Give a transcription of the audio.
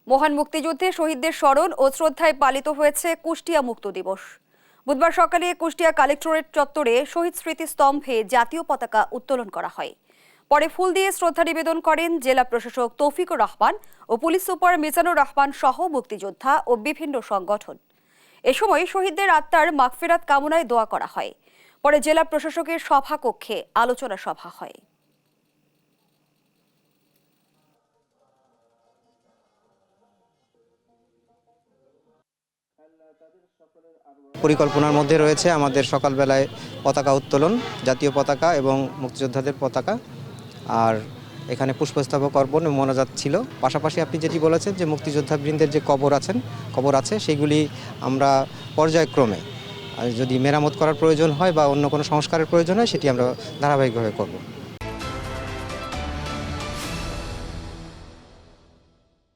মহান মুক্তিযুদ্ধে শহীদদের স্মরণ ও শ্রদ্ধায় পালিত হয়েছে কুষ্টিয়া মুক্ত দিবস। বুধবার সকালে কুষ্টিয়া কালেক্টরেট চত্বরে শহীদ স্মৃতি স্তম্ভে জাতীয় পতাকা উত্তোলন করা হয়। পরে ফুল দিয়ে শ্রদ্ধা নিবেদন করেন জেলা প্রশাসক তৌফিকুর রহমান ও পুলিশ সুপার মিজানুর রহমান সহ মুক্তিযোদ্ধা ও বিভিন্ন সংগঠন। এ সময় শহীদদের আত্মার মাগফিরাত কামনায় দোয়া করা হয়। পরে জেলা প্রশাসকের সভাকক্ষে আলোচনা সভা হয়। পরিকল্পনার মধ্যে রয়েছে আমাদের সকালবেলায় পতাকা উত্তোলন, জাতীয় পতাকা এবং মুক্তিযোদ্ধাদের পতাকা, আর এখানে পুষ্পস্তবক অর্পণ ও মোনাজাত ছিল। পাশাপাশি আপনি যেটি বলেছেন যে মুক্তিযোদ্ধাবৃন্দের যে কবর আছে সেগুলি আমরা পর্যায়ক্রমে যদি মেরামত করার প্রয়োজন হয় বা অন্য কোনো সংস্কারের প্রয়োজন হয় সেটি আমরা ধারাবাহিকভাবে করব।